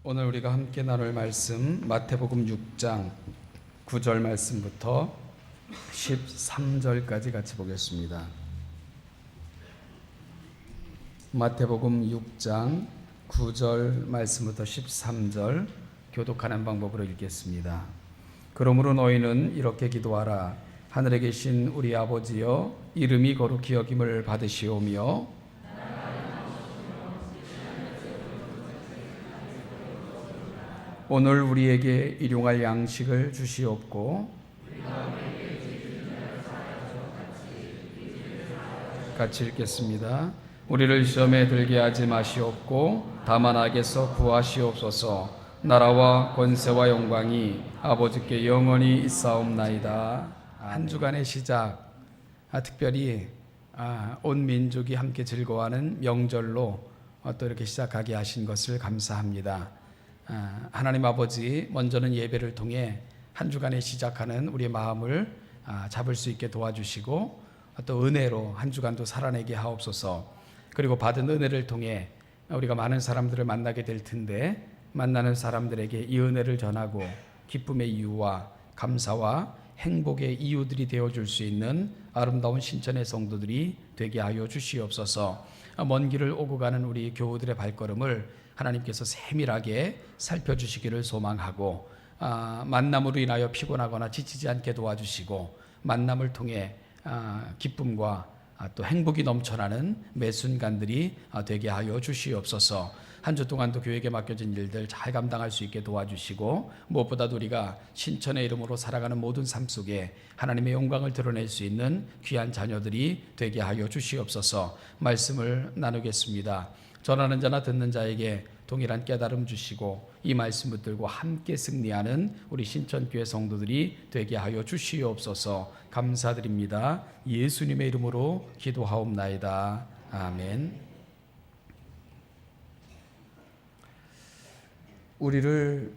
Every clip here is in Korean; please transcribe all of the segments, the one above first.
오늘 우리가 함께 나눌 말씀 마태복음 6장 9절 말씀부터 13절까지 같이 보겠습니다. 마태복음 6장 9절 말씀부터 13절 교독하는 방법으로 읽겠습니다. 그러므로 너희는 이렇게 기도하라. 하늘에 계신 우리 아버지여, 이름이 거룩히 여김을 받으시오며 오늘 우리에게 일용할 양식을 주시옵고 같이 읽겠습니다. 우리를 시험에 들게 하지 마시옵고 다만 악에서 구하시옵소서. 나라와 권세와 영광이 아버지께 영원히 있사옵나이다. 한 주간의 시작, 특별히 온 민족이 함께 즐거워하는 명절로 또 이렇게 시작하게 하신 것을 감사합니다. 하나님 아버지, 먼저는 예배를 통해 한 주간에 시작하는 우리의 마음을 잡을 수 있게 도와주시고 또 은혜로 한 주간도 살아내게 하옵소서. 그리고 받은 은혜를 통해 우리가 많은 사람들을 만나게 될 텐데, 만나는 사람들에게 이 은혜를 전하고 기쁨의 이유와 감사와 행복의 이유들이 되어줄 수 있는 아름다운 신천의 성도들이 되게 하여 주시옵소서. 먼 길을 오고 가는 우리 교우들의 발걸음을 하나님께서 세밀하게 살펴주시기를 소망하고, 만남으로 인하여 피곤하거나 지치지 않게 도와주시고, 만남을 통해 기쁨과 또 행복이 넘쳐나는 매 순간들이 되게 하여 주시옵소서. 한 주 동안도 교회에게 맡겨진 일들 잘 감당할 수 있게 도와주시고, 무엇보다도 우리가 신천의 이름으로 살아가는 모든 삶 속에 하나님의 영광을 드러낼 수 있는 귀한 자녀들이 되게 하여 주시옵소서. 말씀을 나누겠습니다. 전하는 자나 듣는 자에게 동일한 깨달음 주시고 이 말씀 붙들고 함께 승리하는 우리 신천교회 성도들이 되게 하여 주시옵소서. 감사드립니다. 예수님의 이름으로 기도하옵나이다. 아멘. 우리를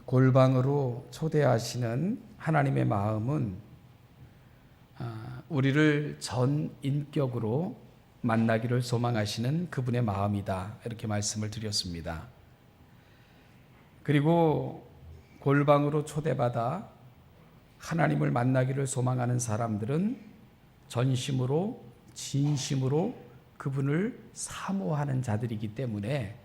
골방으로 초대하시는 하나님의 마음은 우리를 전 인격으로 만나기를 소망하시는 그분의 마음이다, 이렇게 말씀을 드렸습니다. 그리고 골방으로 초대받아 하나님을 만나기를 소망하는 사람들은 전심으로 진심으로 그분을 사모하는 자들이기 때문에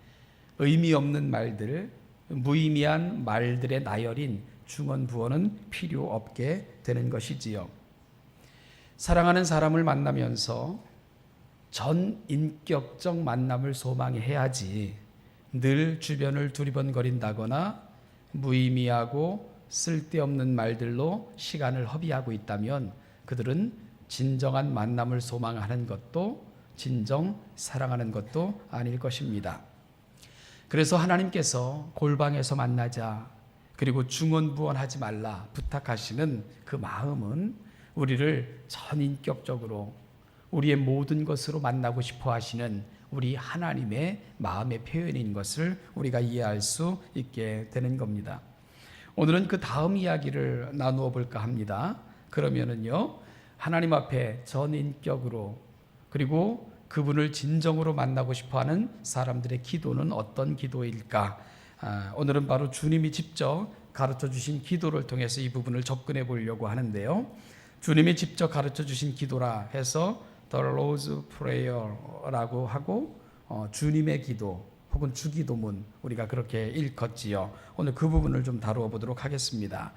의미 없는 말들, 무의미한 말들의 나열인 중언부언은 필요 없게 되는 것이지요. 사랑하는 사람을 만나면서 전 인격적 만남을 소망해야지 늘 주변을 두리번거린다거나 무의미하고 쓸데없는 말들로 시간을 허비하고 있다면 그들은 진정한 만남을 소망하는 것도 진정 사랑하는 것도 아닐 것입니다. 그래서 하나님께서 골방에서 만나자, 그리고 중언부언하지 말라 부탁하시는 그 마음은 우리를 전인격적으로 우리의 모든 것으로 만나고 싶어 하시는 우리 하나님의 마음의 표현인 것을 우리가 이해할 수 있게 되는 겁니다. 오늘은 그 다음 이야기를 나누어 볼까 합니다. 그러면은요, 하나님 앞에 전인격으로 그리고 그분을 진정으로 만나고 싶어 하는 사람들의 기도는 어떤 기도일까? 오늘은 바로 주님이 직접 가르쳐 주신 기도를 통해서 이 부분을 접근해 보려고 하는데요. 주님이 직접 가르쳐 주신 기도라 해서 The Lord's Prayer라고 하고 주님의 기도 혹은 주기도문, 우리가 그렇게 읽었지요. 오늘 그 부분을 좀 다루어 보도록 하겠습니다.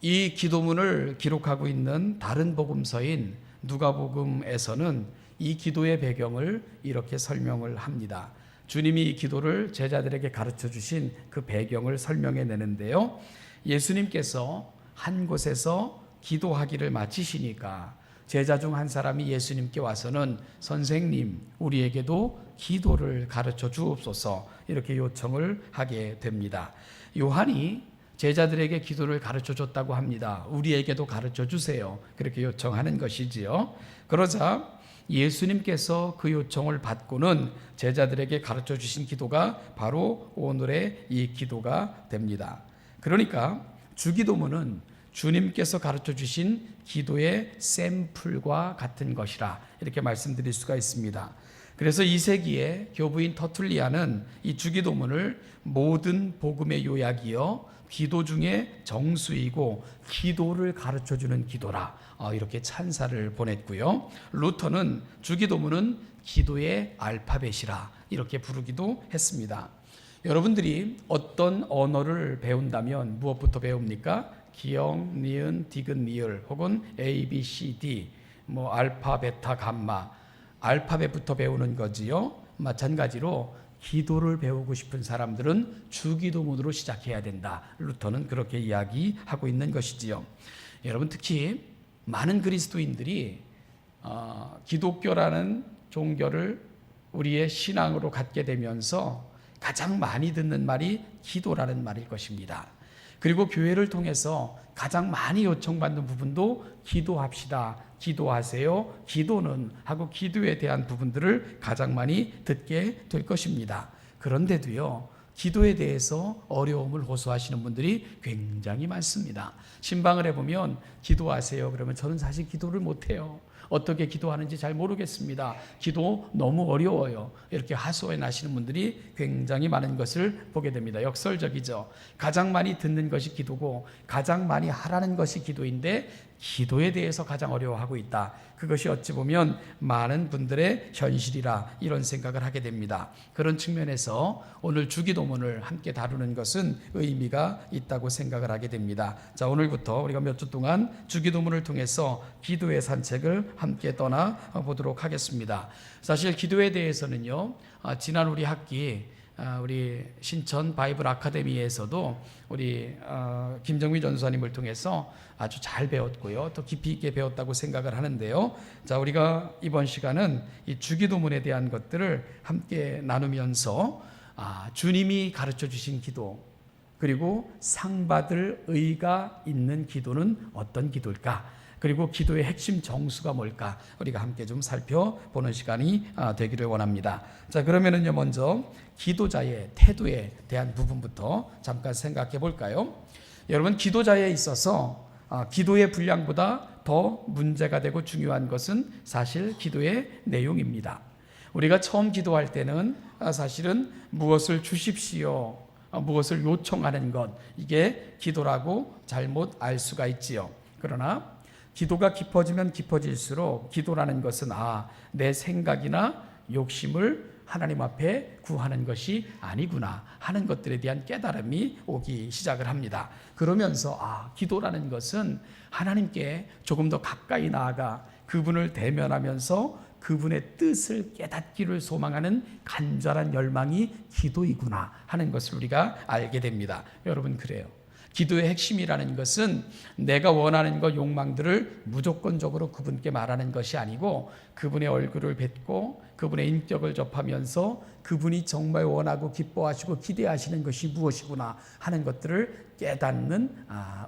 이 기도문을 기록하고 있는 다른 복음서인 누가복음에서는 이 기도의 배경을 이렇게 설명을 합니다. 주님이 이 기도를 제자들에게 가르쳐 주신 그 배경을 설명해 내는데요. 예수님께서 한 곳에서 기도하기를 마치시니까 제자 중 한 사람이 예수님께 와서는 선생님, 우리에게도 기도를 가르쳐 주옵소서, 이렇게 요청을 하게 됩니다. 요한이 제자들에게 기도를 가르쳐 줬다고 합니다. 우리에게도 가르쳐 주세요, 그렇게 요청하는 것이지요. 그러자 예수님께서 그 요청을 받고는 제자들에게 가르쳐 주신 기도가 바로 오늘의 이 기도가 됩니다. 그러니까 주기도문은 주님께서 가르쳐 주신 기도의 샘플과 같은 것이라 이렇게 말씀드릴 수가 있습니다. 그래서 2세기에 교부인 터툴리아는 이 주기도문을 모든 복음의 요약이요 기도 중에 정수이고 기도를 가르쳐주는 기도라 이렇게 찬사를 보냈고요. 루터는 주기도문은 기도의 알파벳이라 이렇게 부르기도 했습니다. 여러분들이 어떤 언어를 배운다면 무엇부터 배웁니까? 기역, 니은, 디귿, 리을 혹은 A, B, C, D 알파, 베타, 감마 알파벳부터 배우는 거지요. 마찬가지로 기도를 배우고 싶은 사람들은 주기도문으로 시작해야 된다. 루터는 그렇게 이야기하고 있는 것이지요. 여러분 특히 많은 그리스도인들이 기독교라는 종교를 우리의 신앙으로 갖게 되면서 가장 많이 듣는 말이 기도라는 말일 것입니다. 그리고 교회를 통해서 가장 많이 요청받는 부분도 기도합시다, 기도하세요, 기도는 하고 기도에 대한 부분들을 가장 많이 듣게 될 것입니다. 그런데도요, 기도에 대해서 어려움을 호소하시는 분들이 굉장히 많습니다. 신방을 해보면 기도하세요 그러면 저는 사실 기도를 못해요. 어떻게 기도하는지 잘 모르겠습니다. 기도 너무 어려워요. 이렇게 하소연 하시는 분들이 굉장히 많은 것을 보게 됩니다. 역설적이죠. 가장 많이 듣는 것이 기도고 가장 많이 하라는 것이 기도인데 기도에 대해서 가장 어려워하고 있다. 그것이 어찌 보면 많은 분들의 현실이라 이런 생각을 하게 됩니다. 그런 측면에서 오늘 주기도문을 함께 다루는 것은 의미가 있다고 생각을 하게 됩니다. 자, 오늘부터 우리가 몇 주 동안 주기도문을 통해서 기도의 산책을 함께 떠나보도록 하겠습니다. 사실 기도에 대해서는요, 지난 우리 학기 우리 신천 바이블 아카데미에서도 우리 김정미 전수사님을 통해서 아주 잘 배웠고요. 또 깊이 있게 배웠다고 생각을 하는데요. 자, 우리가 이번 시간은 이 주기도문에 대한 것들을 함께 나누면서 주님이 가르쳐 주신 기도 그리고 상 받을 의가 있는 기도는 어떤 기도일까? 그리고 기도의 핵심 정수가 뭘까? 우리가 함께 좀 살펴보는 시간이 되기를 원합니다. 자, 그러면은요, 먼저 기도자의 태도에 대한 부분부터 잠깐 생각해 볼까요? 여러분, 기도자에 있어서 기도의 분량보다 더 문제가 되고 중요한 것은 사실 기도의 내용입니다. 우리가 처음 기도할 때는 사실은 무엇을 주십시오, 무엇을 요청하는 것, 이게 기도라고 잘못 알 수가 있지요. 그러나 기도가 깊어지면 깊어질수록 기도라는 것은 내 생각이나 욕심을 하나님 앞에 구하는 것이 아니구나 하는 것들에 대한 깨달음이 오기 시작을 합니다. 그러면서 기도라는 것은 하나님께 조금 더 가까이 나아가 그분을 대면하면서 그분의 뜻을 깨닫기를 소망하는 간절한 열망이 기도이구나 하는 것을 우리가 알게 됩니다. 여러분, 그래요. 기도의 핵심이라는 것은 내가 원하는 것, 욕망들을 무조건적으로 그분께 말하는 것이 아니고 그분의 얼굴을 뵙고 그분의 인격을 접하면서 그분이 정말 원하고 기뻐하시고 기대하시는 것이 무엇이구나 하는 것들을 깨닫는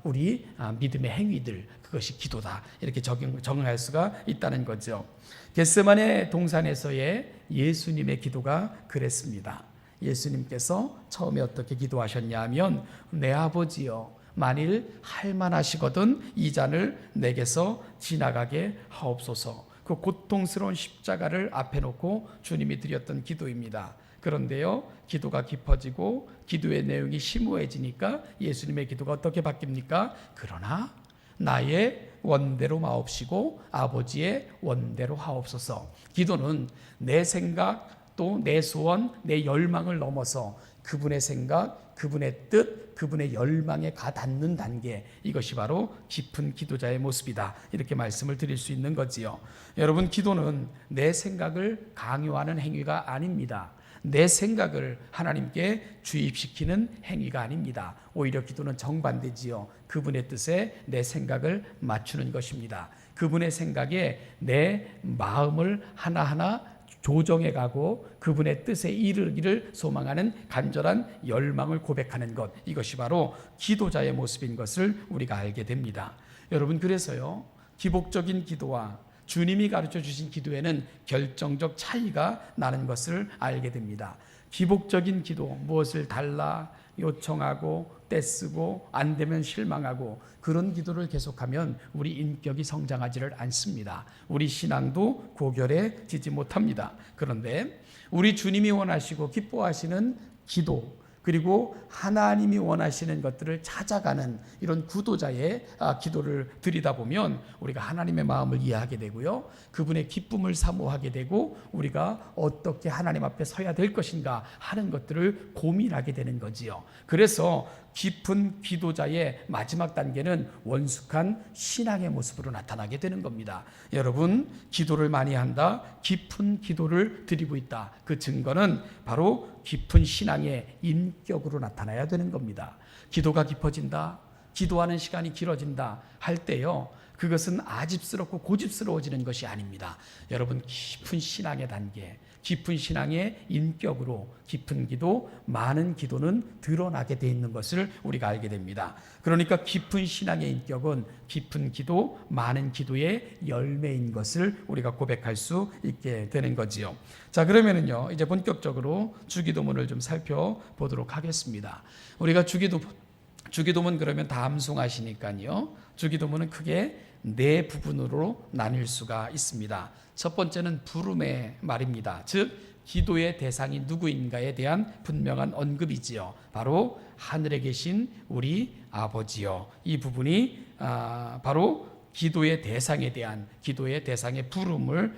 우리 믿음의 행위들, 그것이 기도다, 이렇게 정할 수가 있다는 거죠. 겟세마네 동산에서의 예수님의 기도가 그랬습니다. 예수님께서 처음에 어떻게 기도하셨냐 하면 내 아버지여, 만일 할만하시거든 이 잔을 내게서 지나가게 하옵소서. 그 고통스러운 십자가를 앞에 놓고 주님이 드렸던 기도입니다. 그런데요, 기도가 깊어지고 기도의 내용이 심오해지니까 예수님의 기도가 어떻게 바뀝니까? 그러나 나의 원대로 마옵시고 아버지의 원대로 하옵소서. 기도는 내 생각 또 내 소원, 내 열망을 넘어서 그분의 생각, 그분의 뜻, 그분의 열망에 가닿는 단계, 이것이 바로 깊은 기도자의 모습이다, 이렇게 말씀을 드릴 수 있는 거지요. 여러분, 기도는 내 생각을 강요하는 행위가 아닙니다. 내 생각을 하나님께 주입시키는 행위가 아닙니다. 오히려 기도는 정반대지요. 그분의 뜻에 내 생각을 맞추는 것입니다. 그분의 생각에 내 마음을 하나하나 조정해 가고 그분의 뜻에 이르기를 소망하는 간절한 열망을 고백하는 것, 이것이 바로 기도자의 모습인 것을 우리가 알게 됩니다. 여러분, 그래서요, 기복적인 기도와 주님이 가르쳐 주신 기도에는 결정적 차이가 나는 것을 알게 됩니다. 기복적인 기도, 무엇을 달라 요청하고 떼쓰고 안 되면 실망하고 그런 기도를 계속하면 우리 인격이 성장하지를 않습니다. 우리 신앙도 고결해지지 못합니다. 그런데 우리 주님이 원하시고 기뻐하시는 기도, 그리고 하나님이 원하시는 것들을 찾아가는 이런 구도자의 기도를 드리다 보면 우리가 하나님의 마음을 이해하게 되고요, 그분의 기쁨을 사모하게 되고 우리가 어떻게 하나님 앞에 서야 될 것인가 하는 것들을 고민하게 되는 거지요. 그래서 깊은 기도자의 마지막 단계는 원숙한 신앙의 모습으로 나타나게 되는 겁니다. 여러분, 기도를 많이 한다, 깊은 기도를 드리고 있다, 그 증거는 바로 깊은 신앙의 인격으로 나타나야 되는 겁니다. 기도가 깊어진다, 기도하는 시간이 길어진다 할 때요, 그것은 아집스럽고 고집스러워지는 것이 아닙니다. 여러분, 깊은 신앙의 단계, 깊은 신앙의 인격으로 깊은 기도, 많은 기도는 드러나게 돼 있는 것을 우리가 알게 됩니다. 그러니까 깊은 신앙의 인격은 깊은 기도, 많은 기도의 열매인 것을 우리가 고백할 수 있게 되는 거지요. 자, 그러면은요, 이제 본격적으로 주기도문을 좀 살펴보도록 하겠습니다. 우리가 주기도문 그러면 다 암송하시니까요. 주기도문은 크게 네 부분으로 나뉠 수가 있습니다. 첫 번째는 부름의 말입니다. 즉 기도의 대상이 누구인가에 대한 분명한 언급이지요. 바로 하늘에 계신 우리 아버지요. 이 부분이 바로 기도의 대상에 대한, 기도의 대상의 부름을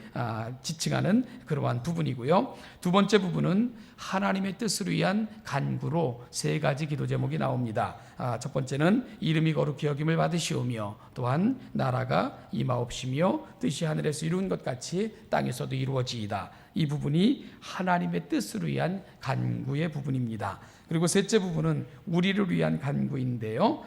지칭하는 그러한 부분이고요. 두 번째 부분은 하나님의 뜻을 위한 간구로 세 가지 기도 제목이 나옵니다. 첫 번째는 이름이 거룩히 여김을 받으시오며, 또한 나라가 임하옵시며 뜻이 하늘에서 이룬 것 같이 땅에서도 이루어지이다. 이 부분이 하나님의 뜻을 위한 간구의 부분입니다. 그리고 셋째 부분은 우리를 위한 간구인데요,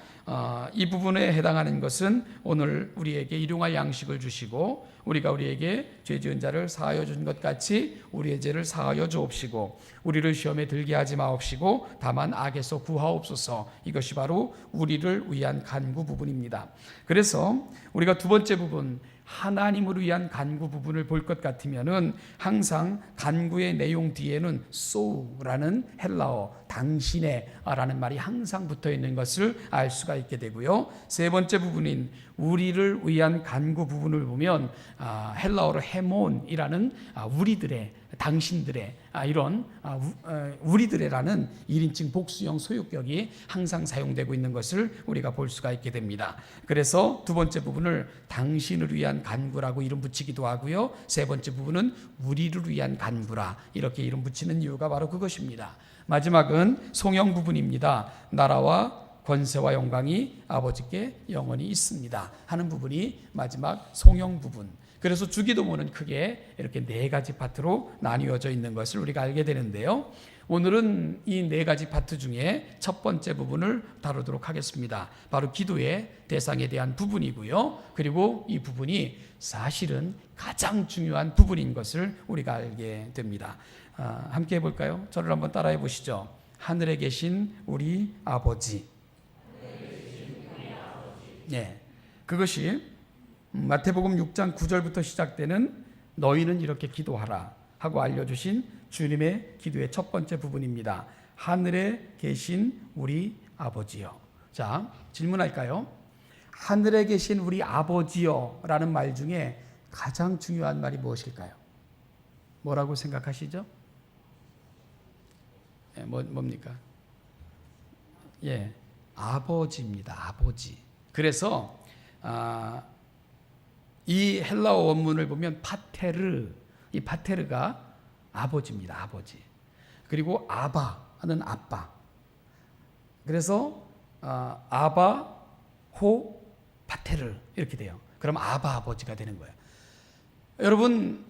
이 부분에 해당하는 것은 오늘 우리에게 일용할 양식을 주시고 우리가 우리에게 죄 지은 자를 사하여 준 것 같이 우리의 죄를 사하여 주옵시고 우리를 시험에 들게 하지 마옵시고 다만 악에서 구하옵소서. 이것이 바로 우리를 위한 간구 부분입니다. 그래서 우리가 두 번째 부분, 하나님을 위한 간구 부분을 볼 것 같으면은 항상 간구의 내용 뒤에는 소라는 헬라어, 당신의라는 말이 항상 붙어 있는 것을 알 수가 있게 되고요. 세 번째 부분인 우리를 위한 간구 부분을 보면 헬라어로 헤몬이라는 우리들의, 당신들의 이런 우리들의라는 1인칭 복수형 소유격이 항상 사용되고 있는 것을 우리가 볼 수가 있게 됩니다. 그래서 두 번째 부분을 당신을 위한 간구라고 이름 붙이기도 하고요, 세 번째 부분은 우리를 위한 간구라 이렇게 이름 붙이는 이유가 바로 그것입니다. 마지막은 송영 부분입니다. 나라와 권세와 영광이 아버지께 영원히 있습니다 하는 부분이 마지막 송영 부분. 그래서 주기도문은 크게 이렇게 네 가지 파트로 나뉘어져 있는 것을 우리가 알게 되는데요, 오늘은 이 네 가지 파트 중에 첫 번째 부분을 다루도록 하겠습니다. 바로 기도의 대상에 대한 부분이고요, 그리고 이 부분이 사실은 가장 중요한 부분인 것을 우리가 알게 됩니다. 함께 해볼까요? 저를 한번 따라해 보시죠. 하늘에 계신 우리 아버지. 네, 그것이 마태복음 6장 9절부터 시작되는 너희는 이렇게 기도하라 하고 알려주신 주님의 기도의 첫 번째 부분입니다. 하늘에 계신 우리 아버지요. 자, 질문할까요? 하늘에 계신 우리 아버지요 라는 말 중에 가장 중요한 말이 무엇일까요? 뭐라고 생각하시죠? 뭡니까? 예, 아버지입니다. 아버지. 그래서 이 헬라어 원문을 보면 파테르, 이 파테르가 아버지입니다. 아버지. 그리고 아바는 아빠. 그래서 아바 호 파테르 이렇게 돼요. 그럼 아바 아버지가 되는 거예요. 여러분,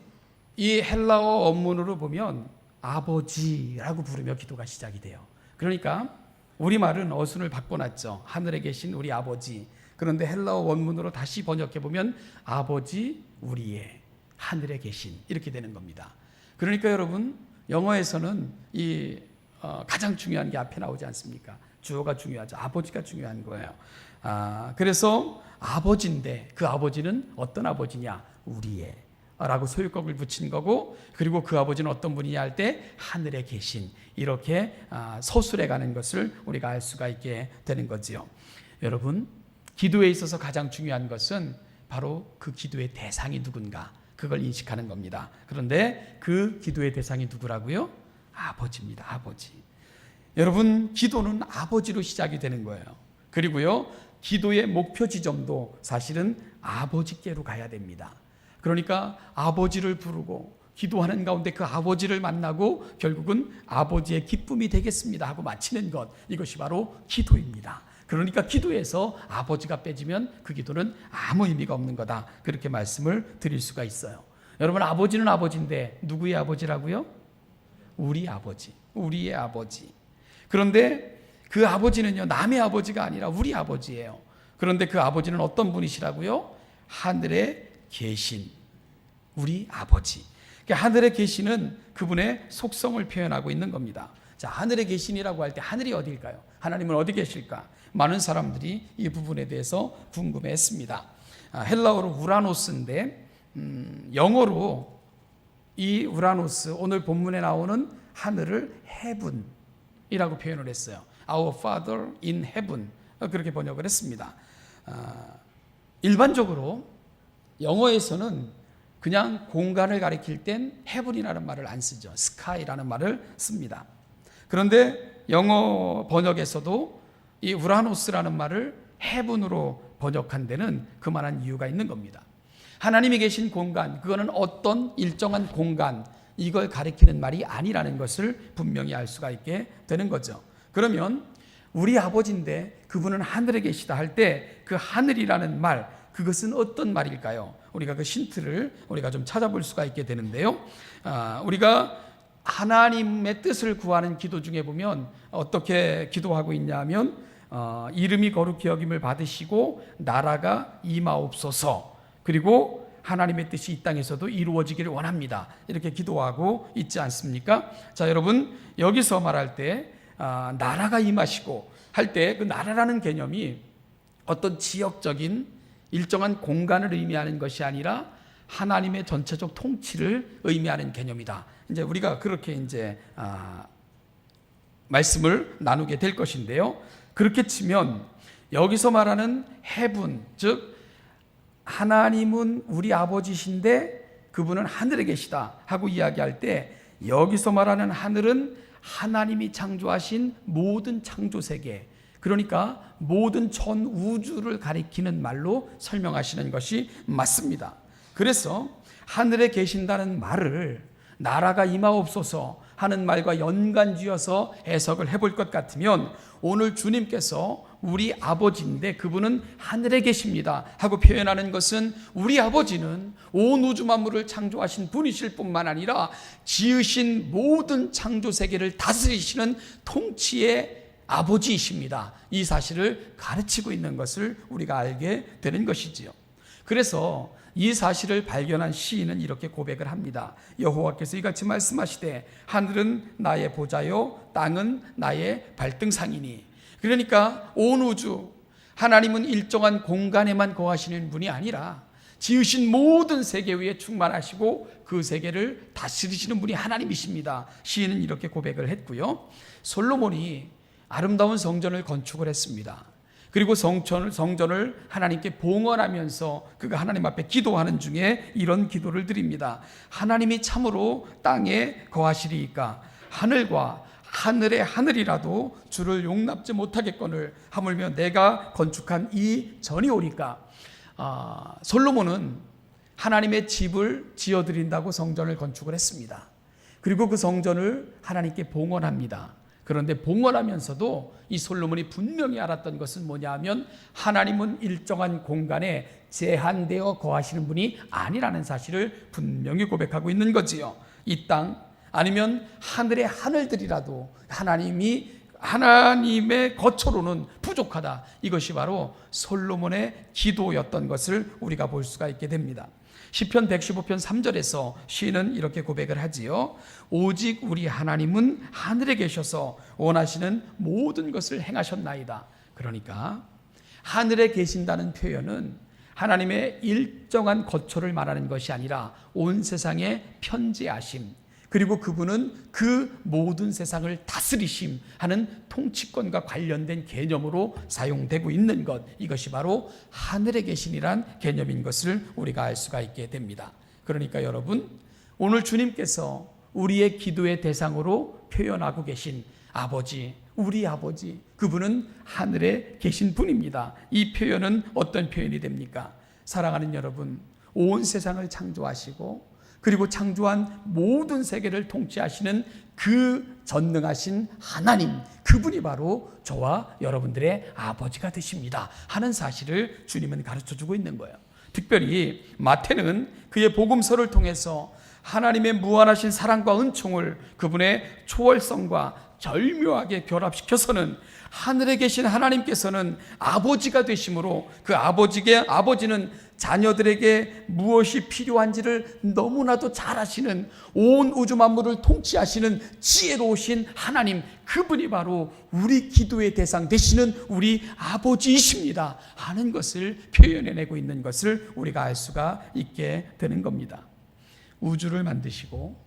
이 헬라어 원문으로 보면 아버지라고 부르며 기도가 시작이 돼요. 그러니까 우리말은 어순을 바꿔놨죠. 하늘에 계신 우리 아버지. 그런데 헬라어 원문으로 다시 번역해 보면 아버지 우리의 하늘에 계신 이렇게 되는 겁니다. 그러니까 여러분, 영어에서는 이 가장 중요한 게 앞에 나오지 않습니까? 주어가 중요하죠. 아버지가 중요한 거예요. 그래서 아버지인데 그 아버지는 어떤 아버지냐? 우리의. 라고 소유격을 붙인 거고, 그리고 그 아버지는 어떤 분이냐 할 때 하늘에 계신, 이렇게 서술해 가는 것을 우리가 알 수가 있게 되는 거지요. 여러분, 기도에 있어서 가장 중요한 것은 바로 그 기도의 대상이 누군가, 그걸 인식하는 겁니다. 그런데 그 기도의 대상이 누구라고요? 아버지입니다. 아버지. 여러분, 기도는 아버지로 시작이 되는 거예요. 그리고요, 기도의 목표 지점도 사실은 아버지께로 가야 됩니다. 그러니까 아버지를 부르고 기도하는 가운데 그 아버지를 만나고 결국은 아버지의 기쁨이 되겠습니다 하고 마치는 것, 이것이 바로 기도입니다. 그러니까 기도에서 아버지가 빼지면 그 기도는 아무 의미가 없는 거다, 그렇게 말씀을 드릴 수가 있어요. 여러분, 아버지는 아버지인데 누구의 아버지라고요? 우리 아버지, 우리의 아버지. 그런데 그 아버지는요, 남의 아버지가 아니라 우리 아버지예요. 그런데 그 아버지는 어떤 분이시라고요? 하늘에 계신 우리 아버지. 그러니까 하늘에 계시는 그분의 속성을 표현하고 있는 겁니다. 자, 하늘에 계신이라고 할 때 하늘이 어디일까요? 하나님은 어디 계실까? 많은 사람들이 이 부분에 대해서 궁금해했습니다. 헬라어로 우라노스인데 영어로 이 우라노스, 오늘 본문에 나오는 하늘을 heaven이라고 표현을 했어요. Our Father in heaven, 그렇게 번역을 했습니다. 일반적으로 영어에서는 그냥 공간을 가리킬 땐 heaven이라는 말을 안 쓰죠. sky라는 말을 씁니다. 그런데 영어 번역에서도 이 우라노스라는 말을 heaven으로 번역한 데는 그만한 이유가 있는 겁니다. 하나님이 계신 공간, 그거는 어떤 일정한 공간, 이걸 가리키는 말이 아니라는 것을 분명히 알 수가 있게 되는 거죠. 그러면 우리 아버지인데 그분은 하늘에 계시다 할 때 그 하늘이라는 말, 그것은 어떤 말일까요? 우리가 그 힌트를 우리가 좀 찾아볼 수가 있게 되는데요. 우리가 하나님의 뜻을 구하는 기도 중에 보면 어떻게 기도하고 있냐면 이름이 거룩히 여김을 받으시고 나라가 임하옵소서, 그리고 하나님의 뜻이 이 땅에서도 이루어지기를 원합니다, 이렇게 기도하고 있지 않습니까? 자, 여러분, 여기서 말할 때 나라가 임하시고 할 때 그 나라라는 개념이 어떤 지역적인 일정한 공간을 의미하는 것이 아니라 하나님의 전체적 통치를 의미하는 개념이다. 이제 우리가 그렇게 이제 말씀을 나누게 될 것인데요. 그렇게 치면 여기서 말하는 heaven, 즉 하나님은 우리 아버지신데 그분은 하늘에 계시다 하고 이야기할 때 여기서 말하는 하늘은 하나님이 창조하신 모든 창조세계, 그러니까 모든 전 우주를 가리키는 말로 설명하시는 것이 맞습니다. 그래서 하늘에 계신다는 말을 나라가 임하옵소서 하는 말과 연관지어서 해석을 해볼 것 같으면 오늘 주님께서 우리 아버지인데 그분은 하늘에 계십니다 하고 표현하는 것은 우리 아버지는 온 우주 만물을 창조하신 분이실 뿐만 아니라 지으신 모든 창조 세계를 다스리시는 통치의 아버지이십니다, 이 사실을 가르치고 있는 것을 우리가 알게 되는 것이지요. 그래서 이 사실을 발견한 시인은 이렇게 고백을 합니다. 여호와께서 이같이 말씀하시되 하늘은 나의 보좌요 땅은 나의 발등상이니. 그러니까 온 우주, 하나님은 일정한 공간에만 거하시는 분이 아니라 지으신 모든 세계 위에 충만하시고 그 세계를 다스리시는 분이 하나님이십니다, 시인은 이렇게 고백을 했고요. 솔로몬이 아름다운 성전을 건축을 했습니다. 그리고 성전을 하나님께 봉헌하면서 그가 하나님 앞에 기도하는 중에 이런 기도를 드립니다. 하나님이 참으로 땅에 거하시리이까 하늘과 하늘의 하늘이라도 주를 용납지 못하겠거늘 하물며 내가 건축한 이 전이 오리까. 솔로몬은 하나님의 집을 지어드린다고 성전을 건축을 했습니다. 그리고 그 성전을 하나님께 봉헌합니다. 그런데 봉헌하면서도 이 솔로몬이 분명히 알았던 것은 뭐냐 하면 하나님은 일정한 공간에 제한되어 거하시는 분이 아니라는 사실을 분명히 고백하고 있는 거지요. 이 땅 아니면 하늘의 하늘들이라도 하나님의 거처로는 부족하다, 이것이 바로 솔로몬의 기도였던 것을 우리가 볼 수가 있게 됩니다. 시편 115편 3절에서 시인은 이렇게 고백을 하지요. 오직 우리 하나님은 하늘에 계셔서 원하시는 모든 것을 행하셨나이다. 그러니까 하늘에 계신다는 표현은 하나님의 일정한 거처를 말하는 것이 아니라 온 세상에 편재하심, 그리고 그분은 그 모든 세상을 다스리심 하는 통치권과 관련된 개념으로 사용되고 있는 것, 이것이 바로 하늘에 계신이란 개념인 것을 우리가 알 수가 있게 됩니다. 그러니까 여러분, 오늘 주님께서 우리의 기도의 대상으로 표현하고 계신 아버지, 우리 아버지, 그분은 하늘에 계신 분입니다. 이 표현은 어떤 표현이 됩니까? 사랑하는 여러분, 온 세상을 창조하시고 그리고 창조한 모든 세계를 통치하시는 그 전능하신 하나님, 그분이 바로 저와 여러분들의 아버지가 되십니다 하는 사실을 주님은 가르쳐주고 있는 거예요. 특별히 마태는 그의 복음서를 통해서 하나님의 무한하신 사랑과 은총을 그분의 초월성과 절묘하게 결합시켜서는 하늘에 계신 하나님께서는 아버지가 되심으로 그 아버지는 자녀들에게 무엇이 필요한지를 너무나도 잘 아시는, 온 우주 만물을 통치하시는 지혜로우신 하나님, 그분이 바로 우리 기도의 대상 되시는 우리 아버지이십니다 하는 것을 표현해내고 있는 것을 우리가 알 수가 있게 되는 겁니다. 우주를 만드시고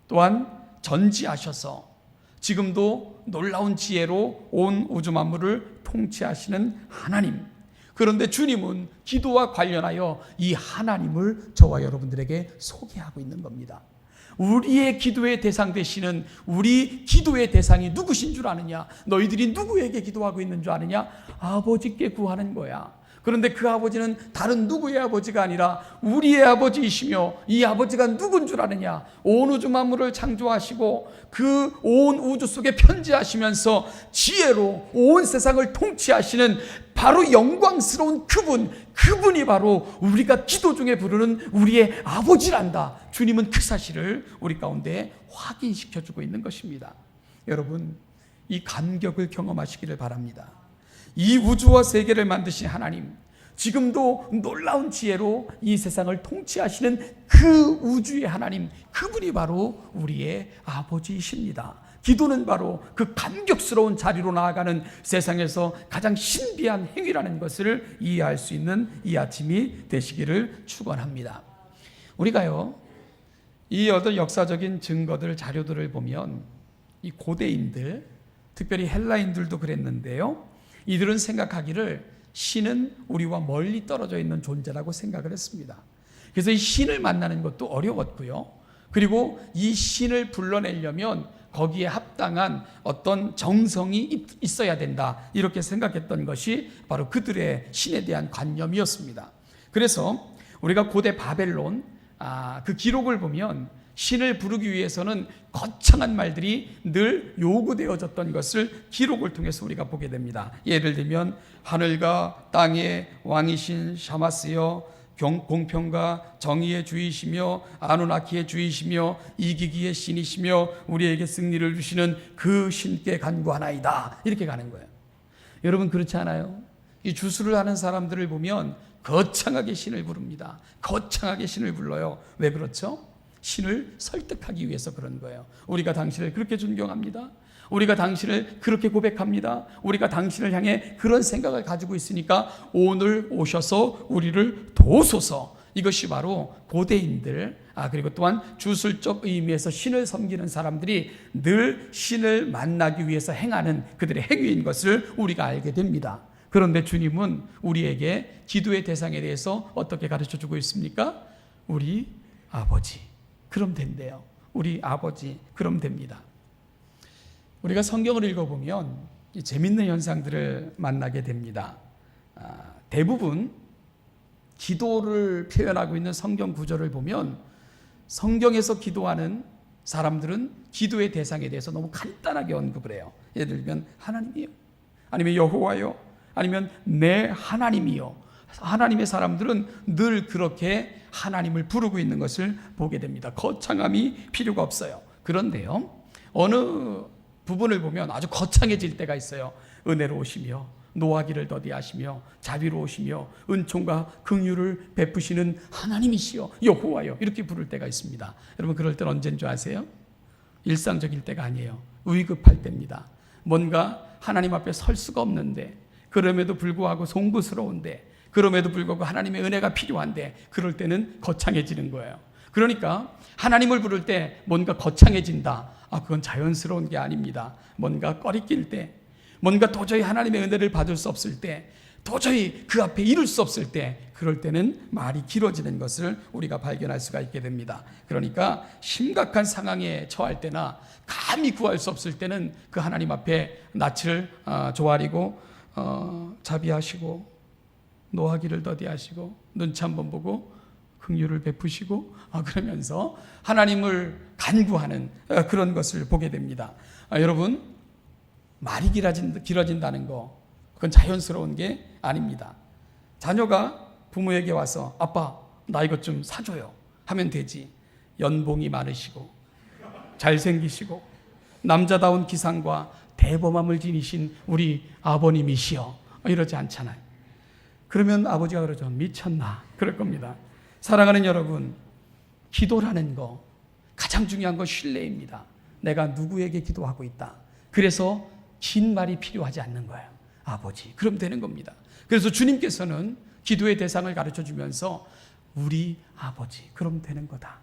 또한 전지하셔서 지금도 놀라운 지혜로 온 우주 만물을 통치하시는 하나님, 그런데 주님은 기도와 관련하여 이 하나님을 저와 여러분들에게 소개하고 있는 겁니다. 우리의 기도의 대상 되시는 우리 기도의 대상이 누구신 줄 아느냐? 너희들이 누구에게 기도하고 있는 줄 아느냐? 아버지께 구하는 거야. 그런데 그 아버지는 다른 누구의 아버지가 아니라 우리의 아버지이시며, 이 아버지가 누군 줄 아느냐? 온 우주 만물을 창조하시고 그 온 우주 속에 편지하시면서 지혜로 온 세상을 통치하시는 바로 영광스러운 그분이 바로 우리가 기도 중에 부르는 우리의 아버지란다. 주님은 그 사실을 우리 가운데 확인시켜주고 있는 것입니다. 여러분, 이 감격을 경험하시기를 바랍니다. 이 우주와 세계를 만드신 하나님, 지금도 놀라운 지혜로 이 세상을 통치하시는 그 우주의 하나님, 그분이 바로 우리의 아버지이십니다. 기도는 바로 그 감격스러운 자리로 나아가는 세상에서 가장 신비한 행위라는 것을 이해할 수 있는 이 아침이 되시기를 축원합니다. 우리가요, 이 어떤 역사적인 증거들, 자료들을 보면 이 고대인들, 특별히 헬라인들도 그랬는데요, 이들은 생각하기를 신은 우리와 멀리 떨어져 있는 존재라고 생각을 했습니다. 그래서 이 신을 만나는 것도 어려웠고요. 그리고 이 신을 불러내려면 거기에 합당한 어떤 정성이 있어야 된다, 이렇게 생각했던 것이 바로 그들의 신에 대한 관념이었습니다. 그래서 우리가 고대 바벨론 그 기록을 보면 신을 부르기 위해서는 거창한 말들이 늘 요구되어졌던 것을 기록을 통해서 우리가 보게 됩니다. 예를 들면 하늘과 땅의 왕이신 샤마스여, 공평과 정의의 주이시며 아누나키의 주이시며 이기기의 신이시며 우리에게 승리를 주시는 그 신께 간구하나이다, 이렇게 가는 거예요. 여러분, 그렇지 않아요? 이 주술을 하는 사람들을 보면 거창하게 신을 부릅니다. 거창하게 신을 불러요. 왜 그렇죠? 신을 설득하기 위해서 그런 거예요. 우리가 당신을 그렇게 존경합니다. 우리가 당신을 그렇게 고백합니다. 우리가 당신을 향해 그런 생각을 가지고 있으니까 오늘 오셔서 우리를 도우소서. 이것이 바로 고대인들, 그리고 또한 주술적 의미에서 신을 섬기는 사람들이 늘 신을 만나기 위해서 행하는 그들의 행위인 것을 우리가 알게 됩니다. 그런데 주님은 우리에게 기도의 대상에 대해서 어떻게 가르쳐주고 있습니까? 우리 아버지, 그럼 된대요. 우리 아버지, 그럼 됩니다. 우리가 성경을 읽어보면 재밌는 현상들을 만나게 됩니다. 대부분 기도를 표현하고 있는 성경 구절을 보면 성경에서 기도하는 사람들은 기도의 대상에 대해서 너무 간단하게 언급을 해요. 예를 들면 하나님이요, 아니면 여호와요, 아니면 내 하나님이요. 하나님의 사람들은 늘 그렇게 하나님을 부르고 있는 것을 보게 됩니다. 거창함이 필요가 없어요. 그런데요, 어느 부분을 보면 아주 거창해질 때가 있어요. 은혜로우시며 노하기를 더디하시며 자비로우시며 은총과 긍휼을 베푸시는 하나님이시여 여호와여, 이렇게 부를 때가 있습니다. 여러분, 그럴 때는 언제인 줄 아세요? 일상적일 때가 아니에요. 위급할 때입니다. 뭔가 하나님 앞에 설 수가 없는데, 그럼에도 불구하고 송구스러운데, 그럼에도 불구하고 하나님의 은혜가 필요한데 그럴 때는 거창해지는 거예요. 그러니까 하나님을 부를 때 뭔가 거창해진다. 그건 자연스러운 게 아닙니다. 뭔가 꺼리낄 때, 뭔가 도저히 하나님의 은혜를 받을 수 없을 때, 도저히 그 앞에 이룰 수 없을 때, 그럴 때는 말이 길어지는 것을 우리가 발견할 수가 있게 됩니다. 그러니까 심각한 상황에 처할 때나 감히 구할 수 없을 때는 그 하나님 앞에 낯을 조아리고 자비하시고 노하기를 더디하시고 눈치 한번 보고 긍휼을 베푸시고 그러면서 하나님을 간구하는 그런 것을 보게 됩니다. 여러분, 말이 길어진다는 거, 그건 자연스러운 게 아닙니다. 자녀가 부모에게 와서 아빠 나 이것 좀 사줘요 하면 되지. 연봉이 많으시고 잘생기시고 남자다운 기상과 대범함을 지니신 우리 아버님이시여 이러지 않잖아요. 그러면 아버지가 그러죠. 미쳤나? 그럴 겁니다. 사랑하는 여러분, 기도라는 거 가장 중요한 건 신뢰입니다. 내가 누구에게 기도하고 있다. 그래서 긴 말이 필요하지 않는 거예요. 아버지, 그럼 되는 겁니다. 그래서 주님께서는 기도의 대상을 가르쳐 주면서 우리 아버지, 그럼 되는 거다.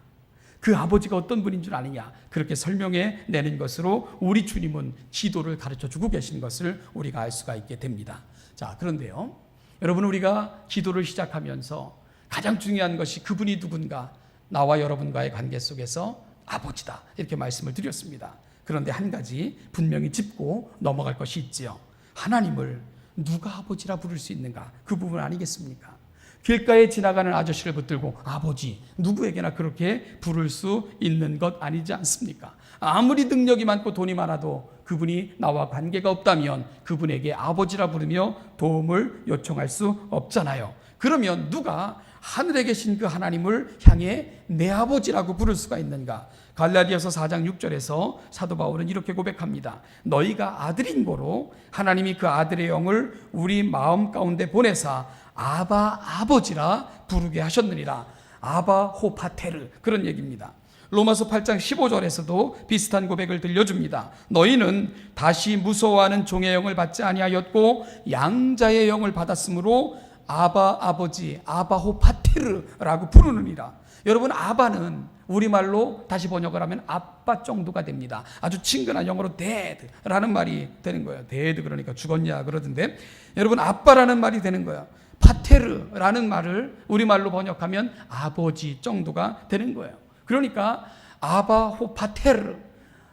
그 아버지가 어떤 분인 줄 아느냐, 그렇게 설명해 내는 것으로 우리 주님은 기도를 가르쳐 주고 계신 것을 우리가 알 수가 있게 됩니다. 자, 그런데요, 여러분, 우리가 기도를 시작하면서 가장 중요한 것이 그분이 누군가, 나와 여러분과의 관계 속에서 아버지다, 이렇게 말씀을 드렸습니다. 그런데 한 가지 분명히 짚고 넘어갈 것이 있지요. 하나님을 누가 아버지라 부를 수 있는가? 그 부분 아니겠습니까? 길가에 지나가는 아저씨를 붙들고 아버지, 누구에게나 그렇게 부를 수 있는 것 아니지 않습니까? 아무리 능력이 많고 돈이 많아도 그분이 나와 관계가 없다면 그분에게 아버지라 부르며 도움을 요청할 수 없잖아요. 그러면 누가 하늘에 계신 그 하나님을 향해 내 아버지라고 부를 수가 있는가? 갈라디아서 4장 6절에서 사도 바울은 이렇게 고백합니다. 너희가 아들인 고로 하나님이 그 아들의 영을 우리 마음 가운데 보내사 아바 아버지라 부르게 하셨느니라. 아바 호파테르, 그런 얘기입니다. 로마서 8장 15절에서도 비슷한 고백을 들려줍니다. 너희는 다시 무서워하는 종의 영을 받지 아니하였고 양자의 영을 받았으므로 아바 아버지, 아바 호파테르라고 부르느니라. 여러분, 아바는 우리말로 다시 번역을 하면 아빠 정도가 됩니다. 아주 친근한 영어로 dad라는 말이 되는 거예요. dad 그러니까 죽었냐 그러던데, 여러분, 아빠라는 말이 되는 거예요. 파테르라는 말을 우리말로 번역하면 아버지 정도가 되는 거예요. 그러니까 아바 호파테르,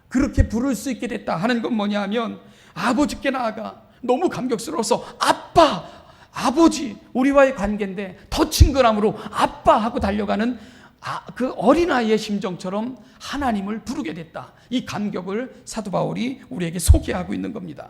그렇게 부를 수 있게 됐다 하는 건 뭐냐 하면 아버지께 나아가 너무 감격스러워서 아빠, 아버지, 우리와의 관계인데 더 친근함으로 아빠 하고 달려가는 그 어린아이의 심정처럼 하나님을 부르게 됐다. 이 감격을 사도 바울이 우리에게 소개하고 있는 겁니다.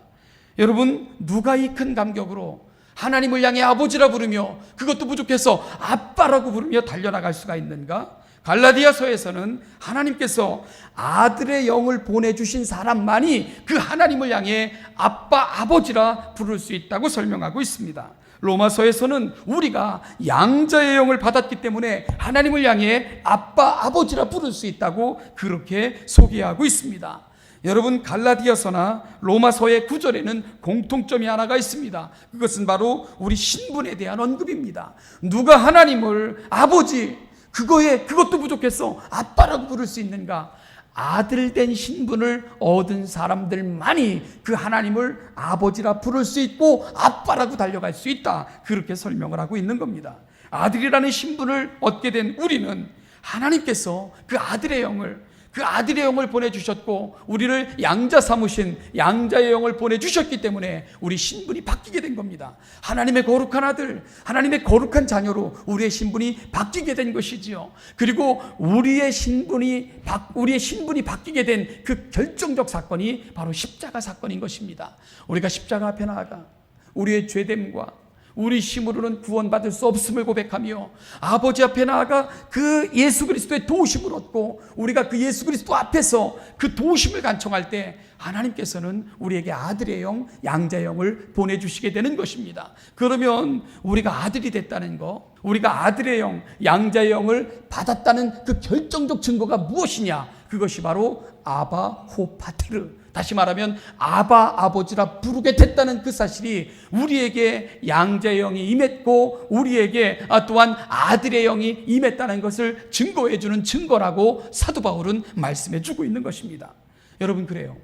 여러분, 누가 이 큰 감격으로 하나님을 향해 아버지라 부르며 그것도 부족해서 아빠라고 부르며 달려나갈 수가 있는가? 갈라디아서에서는 하나님께서 아들의 영을 보내주신 사람만이 그 하나님을 향해 아빠, 아버지라 부를 수 있다고 설명하고 있습니다. 로마서에서는 우리가 양자의 영을 받았기 때문에 하나님을 향해 아빠, 아버지라 부를 수 있다고 그렇게 소개하고 있습니다. 여러분, 갈라디아서나 로마서의 구절에는 공통점이 하나가 있습니다. 그것은 바로 우리 신분에 대한 언급입니다. 누가 하나님을 아버지, 그것도 부족해서 아빠라고 부를 수 있는가? 아들된 신분을 얻은 사람들만이 그 하나님을 아버지라 부를 수 있고 아빠라고 달려갈 수 있다, 그렇게 설명을 하고 있는 겁니다. 아들이라는 신분을 얻게 된 우리는 하나님께서 그 아들의 영을 보내주셨고 우리를 양자 삼으신 양자의 영을 보내주셨기 때문에 우리 신분이 바뀌게 된 겁니다. 하나님의 거룩한 아들, 하나님의 거룩한 자녀로 우리의 신분이 바뀌게 된 것이지요. 그리고 우리의 신분이 바뀌게 된 그 결정적 사건이 바로 십자가 사건인 것입니다. 우리가 십자가 앞에 나아가 우리의 죄됨과 우리 힘으로는 구원받을 수 없음을 고백하며 아버지 앞에 나아가 그 예수 그리스도의 도우심을 얻고 우리가 그 예수 그리스도 앞에서 그 도우심을 간청할 때 하나님께서는 우리에게 아들의 영, 양자의 영을 보내주시게 되는 것입니다. 그러면 우리가 아들이 됐다는 거, 우리가 아들의 영, 양자의 영을 받았다는 그 결정적 증거가 무엇이냐? 그것이 바로 아바 호파테르, 다시 말하면 아바 아버지라 부르게 됐다는 그 사실이 우리에게 양자의 영이 임했고 우리에게 또한 아들의 영이 임했다는 것을 증거해 주는 증거라고 사도 바울은 말씀해 주고 있는 것입니다. 여러분, 그래요.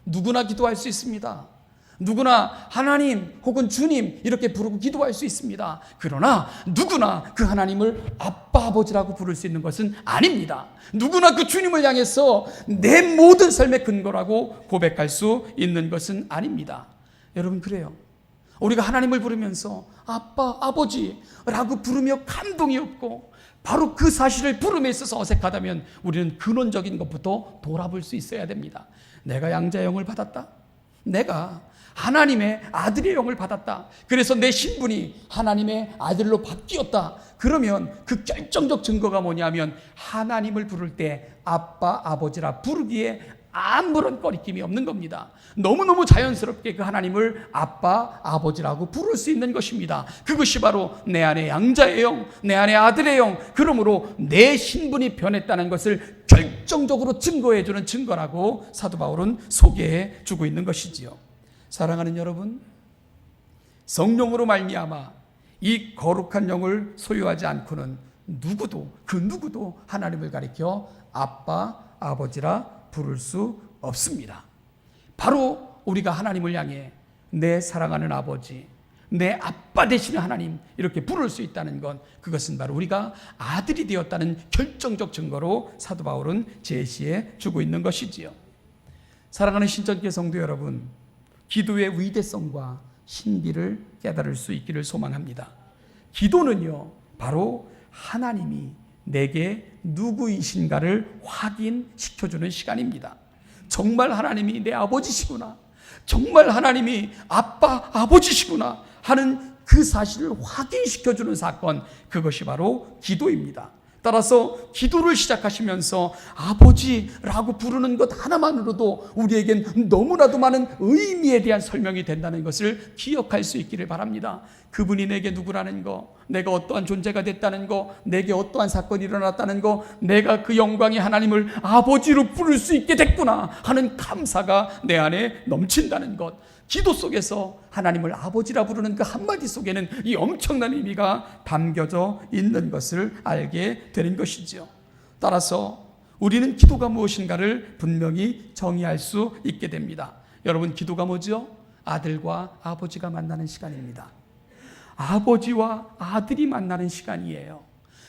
누구나 기도할 수 있습니다. 누구나 하나님 혹은 주님 이렇게 부르고 기도할 수 있습니다. 그러나 누구나 그 하나님을 아빠 아버지라고 부를 수 있는 것은 아닙니다. 누구나 그 주님을 향해서 내 모든 삶의 근거라고 고백할 수 있는 것은 아닙니다. 여러분, 그래요. 우리가 하나님을 부르면서 아빠 아버지라고 부르며 감동이 없고 바로 그 사실을 부름에 있어서 어색하다면 우리는 근원적인 것부터 돌아볼 수 있어야 됩니다. 내가 양자의 영을 받았다. 내가 하나님의 아들의 영을 받았다. 그래서 내 신분이 하나님의 아들로 바뀌었다. 그러면 그 결정적 증거가 뭐냐면 하나님을 부를 때 아빠 아버지라 부르기에 아무런 꺼리낌이 없는 겁니다. 너무너무 자연스럽게 그 하나님을 아빠 아버지라고 부를 수 있는 것입니다. 그것이 바로 내 안에 양자의 영, 내 안에 아들의 영, 그러므로 내 신분이 변했다는 것을 결정적으로 증거해 주는 증거라고 사도 바울은 소개해 주고 있는 것이지요. 사랑하는 여러분, 성령으로 말미암아 이 거룩한 영을 소유하지 않고는 그 누구도 하나님을 가리켜 아빠 아버지라 부를 수 없습니다. 바로 우리가 하나님을 향해 내 사랑하는 아버지, 내 아빠 되시는 하나님 이렇게 부를 수 있다는 건 그것은 바로 우리가 아들이 되었다는 결정적 증거로 사도 바울은 제시해 주고 있는 것이지요. 사랑하는 신천교 성도 여러분, 기도의 위대성과 신비를 깨달을 수 있기를 소망합니다. 기도는요, 바로 하나님이 내게 누구이신가를 확인시켜주는 시간입니다. 정말 하나님이 내 아버지시구나, 정말 하나님이 아빠 아버지시구나 하는 그 사실을 확인시켜주는 사건, 그것이 바로 기도입니다. 따라서 기도를 시작하시면서 아버지라고 부르는 것 하나만으로도 우리에겐 너무나도 많은 의미에 대한 설명이 된다는 것을 기억할 수 있기를 바랍니다. 그분이 내게 누구라는 거, 내가 어떠한 존재가 됐다는 거, 내게 어떠한 사건이 일어났다는 거, 내가 그 영광의 하나님을 아버지로 부를 수 있게 됐구나 하는 감사가 내 안에 넘친다는 것, 기도 속에서 하나님을 아버지라 부르는 그 한마디 속에는 이 엄청난 의미가 담겨져 있는 것을 알게 되는 것이지요. 따라서 우리는 기도가 무엇인가를 분명히 정의할 수 있게 됩니다. 여러분, 기도가 뭐죠? 아들과 아버지가 만나는 시간입니다. 아버지와 아들이 만나는 시간이에요.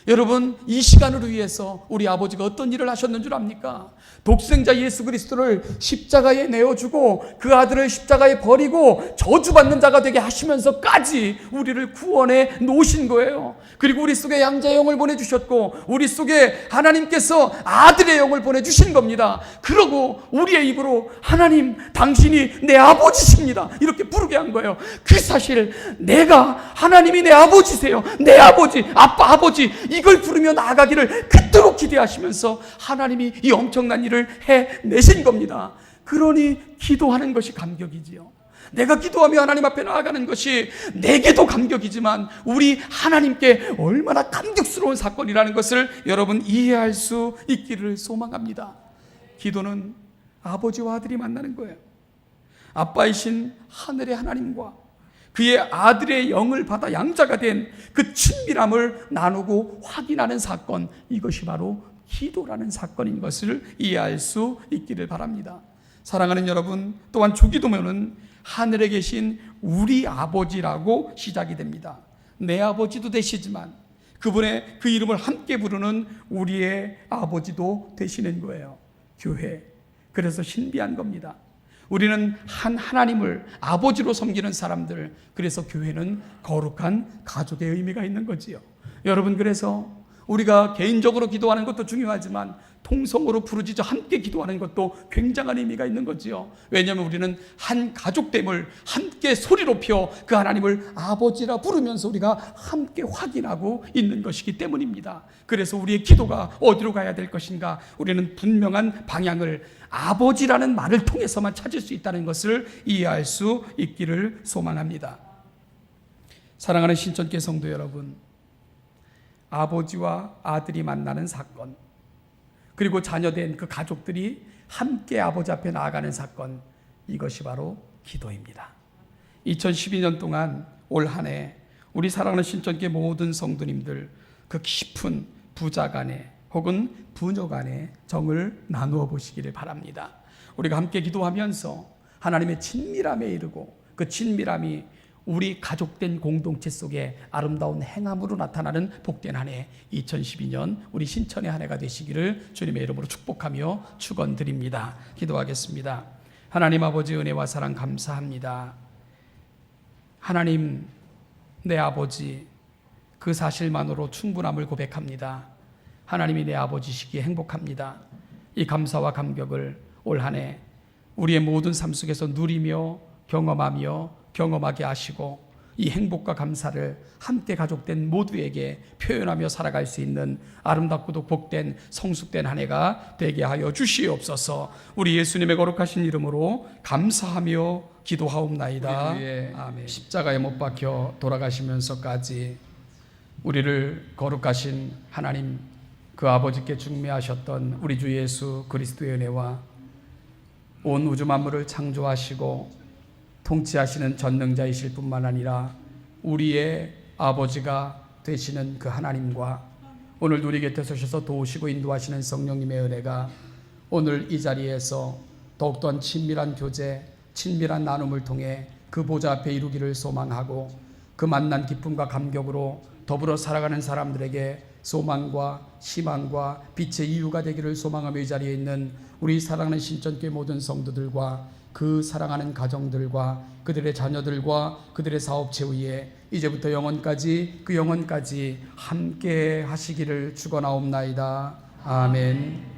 여러분, 이 시간을 위해서 우리 아버지가 어떤 일을 하셨는 줄 압니까? 독생자 예수 그리스도를 십자가에 내어주고 그 아들을 십자가에 버리고 저주받는 자가 되게 하시면서까지 우리를 구원해 놓으신 거예요. 그리고 우리 속에 양자의 영을 보내주셨고 우리 속에 하나님께서 아들의 영을 보내주신 겁니다. 그러고 우리의 입으로 하나님 당신이 내 아버지십니다 이렇게 부르게 한 거예요. 그 사실, 내가 하나님이 내 아버지세요, 내 아버지, 아빠 아버지, 이걸 부르며 나아가기를 그토록 기대하시면서 하나님이 이 엄청난 일을 해내신 겁니다. 그러니 기도하는 것이 감격이지요. 내가 기도하며 하나님 앞에 나아가는 것이 내게도 감격이지만 우리 하나님께 얼마나 감격스러운 사건이라는 것을 여러분 이해할 수 있기를 소망합니다. 기도는 아버지와 아들이 만나는 거예요. 아빠이신 하늘의 하나님과 그의 아들의 영을 받아 양자가 된 그 친밀함을 나누고 확인하는 사건, 이것이 바로 기도라는 사건인 것을 이해할 수 있기를 바랍니다. 사랑하는 여러분, 또한 주기도문은 하늘에 계신 우리 아버지라고 시작이 됩니다. 내 아버지도 되시지만 그분의 그 이름을 함께 부르는 우리의 아버지도 되시는 거예요. 교회. 그래서 신비한 겁니다. 우리는 한 하나님을 아버지로 섬기는 사람들, 그래서 교회는 거룩한 가족의 의미가 있는 거지요. 여러분, 그래서 우리가 개인적으로 기도하는 것도 중요하지만 통성으로 부르짖어 함께 기도하는 것도 굉장한 의미가 있는 거지요. 왜냐하면 우리는 한 가족됨을 함께 소리 높여 그 하나님을 아버지라 부르면서 우리가 함께 확인하고 있는 것이기 때문입니다. 그래서 우리의 기도가 어디로 가야 될 것인가, 우리는 분명한 방향을 아버지라는 말을 통해서만 찾을 수 있다는 것을 이해할 수 있기를 소망합니다. 사랑하는 신천교 성도 여러분, 아버지와 아들이 만나는 사건, 그리고 자녀된 그 가족들이 함께 아버지 앞에 나아가는 사건, 이것이 바로 기도입니다. 2012년 동안 올 한 해 우리 사랑하는 신천교회 모든 성도님들 그 깊은 부자 간의 혹은 부녀 간의 정을 나누어 보시기를 바랍니다. 우리가 함께 기도하면서 하나님의 친밀함에 이르고 그 친밀함이 우리 가족된 공동체 속에 아름다운 행함으로 나타나는 복된 한 해 2012년 우리 신천의 한 해가 되시기를 주님의 이름으로 축복하며 축원드립니다. 기도하겠습니다. 하나님 아버지 은혜와 사랑 감사합니다. 하나님 내 아버지 그 사실만으로 충분함을 고백합니다. 하나님이 내 아버지시기에 행복합니다. 이 감사와 감격을 올 한 해 우리의 모든 삶 속에서 누리며 경험하게 하시고 이 행복과 감사를 함께 가족된 모두에게 표현하며 살아갈 수 있는 아름답고도 복된 성숙된 한 해가 되게 하여 주시옵소서. 우리 예수님의 거룩하신 이름으로 감사하며 기도하옵나이다. 아멘. 십자가에 못 박혀 돌아가시면서까지 우리를 거룩하신 하나님 그 아버지께 중매하셨던 우리 주 예수 그리스도의 은혜와 온 우주 만물을 창조하시고 통치하시는 전능자이실 뿐만 아니라 우리의 아버지가 되시는 그 하나님과 오늘 우리 곁에 서셔서 도우시고 인도하시는 성령님의 은혜가 오늘 이 자리에서 더욱더 친밀한 교제, 친밀한 나눔을 통해 그 보좌 앞에 이루기를 소망하고 그 만난 기쁨과 감격으로 더불어 살아가는 사람들에게 소망과 희망과 빛의 이유가 되기를 소망하며 이 자리에 있는 우리 사랑하는 신천교회 모든 성도들과 그 사랑하는 가정들과 그들의 자녀들과 그들의 사업체 위에 이제부터 영원까지 그 영원까지 함께 하시기를 축원하옵나이다. 아멘.